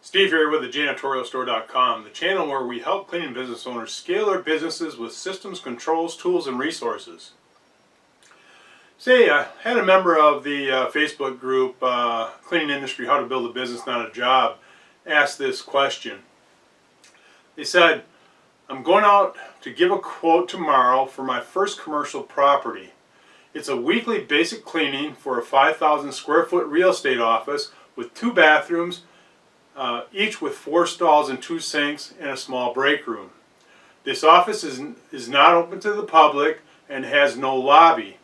Steve here with the 𝗟𝗓𝗧 the channel where we help cleaning business owners scale their businesses with systems, controls, tools, and resources. Say, I had a member of the Facebook group, Cleaning Industry, How to Build a Business, Not a Job, ask this question. They said, I'm going out to give a quote tomorrow for my first commercial property. It's a weekly basic cleaning for a 5,000 square foot real estate office with 2 bathrooms, each with 4 stalls and 2 sinks and a small break room. This office is not open to the public and has no lobby.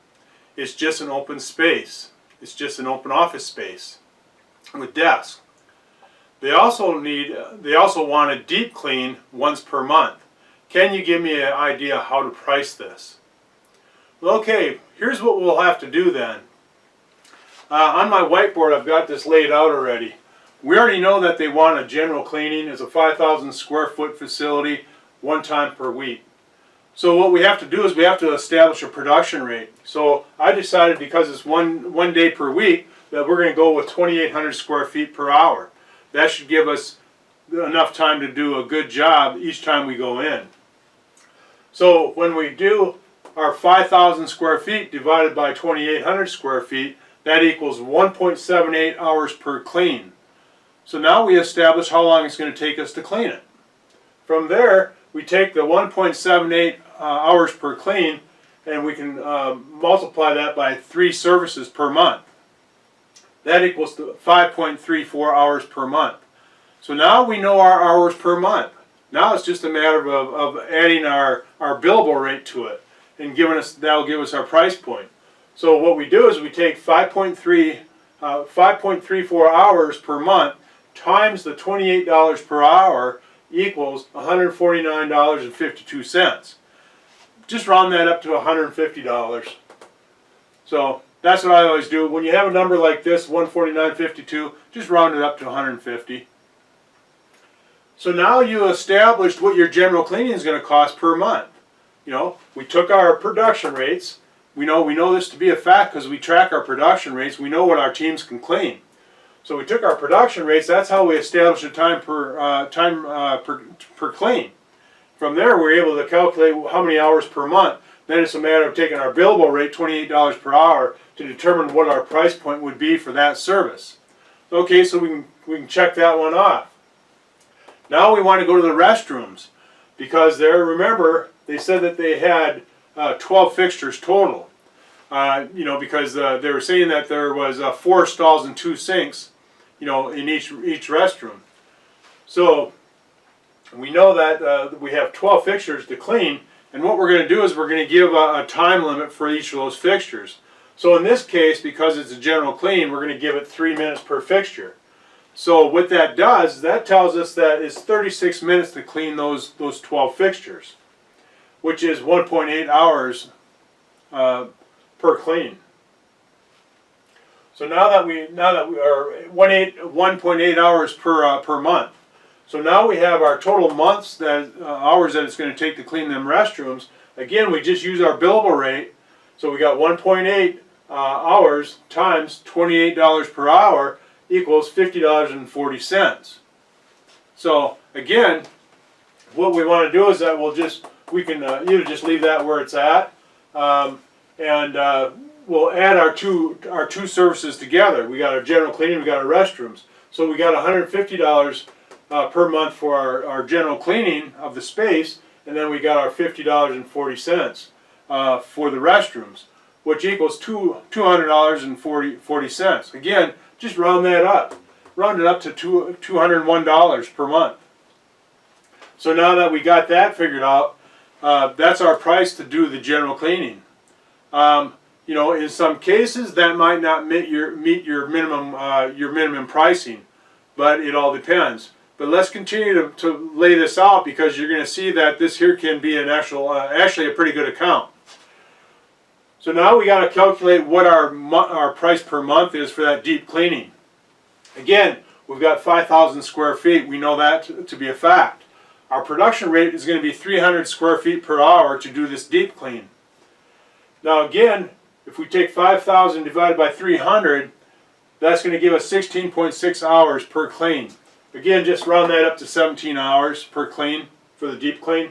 It's just an open space. It's just an open office space with desks. They also want a deep clean once per month. Can you give me an idea how to price this? Well, okay, here's what we'll have to do then. On my whiteboard I've got this laid out already. We already know that they want a general cleaning. It's a 5,000 square foot facility, 1 time per week. So what we have to do is we have to establish a production rate. So I decided, because it's one day per week, that we're going to go with 2,800 square feet per hour. That should give us enough time to do a good job each time we go in. So when we do our 5,000 square feet divided by 2,800 square feet, that equals 1.78 hours per clean. So now we establish how long it's going to take us to clean it. From there, we take the 1.78 hours per clean, and we can multiply that by 3 services per month. That equals 5.34 hours per month. So now we know our hours per month. Now it's just a matter of adding our billable rate to it, and that'll give us our price point. So what we do is we take 5.34 hours per month times the $28 per hour equals $149.52. Just round that up to $150. So that's what I always do. When you have a number like this, $149.52, just round it up to $150. So now you established what your general cleaning is going to cost per month. You know, we took our production rates. We know this to be a fact because we track our production rates. We know what our teams can clean. So we took our production rates. That's how we established a time per clean. From there, we're able to calculate how many hours per month. Then it's a matter of taking our billable rate, $28 per hour, to determine what our price point would be for that service. Okay, so we can check that one off. Now we want to go to the restrooms, because there, remember, they said that they had 12 fixtures total. Because they were saying that there was 4 stalls and 2 sinks, in each restroom. So we know that we have 12 fixtures to clean, and what we're going to do is we're going to give a time limit for each of those fixtures. So in this case, because it's a general clean, we're going to give it 3 minutes per fixture. So what that does, that tells us that it's 36 minutes to clean those 12 fixtures, which is 1.8 hours per clean. So now that we are 1.8 hours per month. So now we have our total months hours that it's going to take to clean them restrooms. Again, we just use our billable rate. So we got 1.8 hours times $28 per hour equals $50.40. So again, what we want to do is that we can either just leave that where it's at, and we'll add our two services together. We got our general cleaning, we got our restrooms. So we got $150 per month for our general cleaning of the space, and then we got our $50.40 for the restrooms, which equals $200.40. Again, just round that up. Round it up to $201 per month. So now that we got that figured out, that's our price to do the general cleaning. In some cases that might not meet your minimum pricing, but it all depends. But let's continue to lay this out, because you're going to see that this here can be actually a pretty good account. So now we got to calculate what our price per month is for that deep cleaning. Again, we've got 5,000 square feet. We know that to be a fact. Our production rate is going to be 300 square feet per hour to do this deep clean. Now again, if we take 5,000 divided by 300, that's going to give us 16.6 hours per clean. again, just round that up to 17 hours per clean for the deep clean.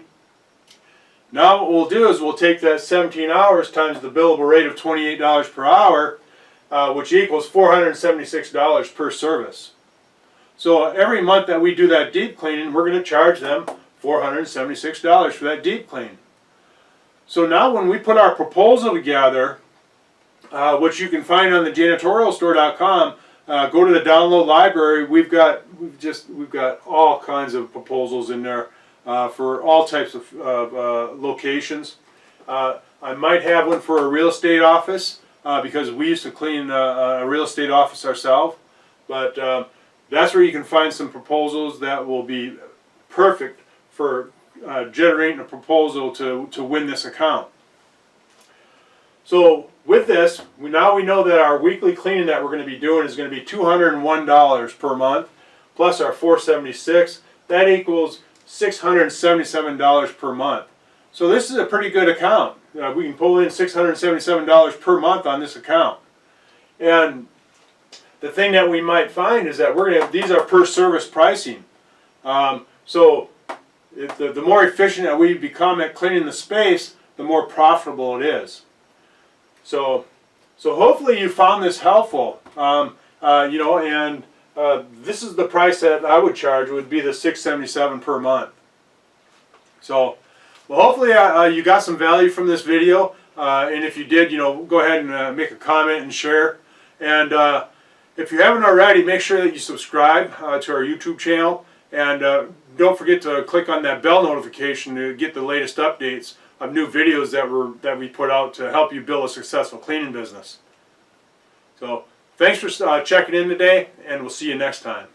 Now what we'll do is we'll take that 17 hours times the billable rate of $28 per hour, which equals $476 per service. So every month that we do that deep cleaning, we're going to charge them $476 for that deep clean. So now when we put our proposal together, which you can find on the janitorialstore.com, go to the download library. We've got all kinds of proposals in there for all types of locations. I might have one for a real estate office because we used to clean a real estate office ourselves. But that's where you can find some proposals that will be perfect for generating a proposal to win this account. So with this, now we know that our weekly cleaning that we're going to be doing is going to be $201 per month, plus our $476. That equals $677 per month. So this is a pretty good account. We can pull in $677 per month on this account. And the thing that we might find is that these are per service pricing. So the more efficient that we become at cleaning the space, the more profitable it is. So hopefully you found this helpful. This is the price that I would charge, would be the $677 per month. So, well, hopefully you got some value from this video. And if you did, go ahead and make a comment and share. And if you haven't already, make sure that you subscribe to our YouTube channel. And don't forget to click on that bell notification to get the latest updates of new videos that we put out to help you build a successful cleaning business. So thanks for checking in today, and we'll see you next time.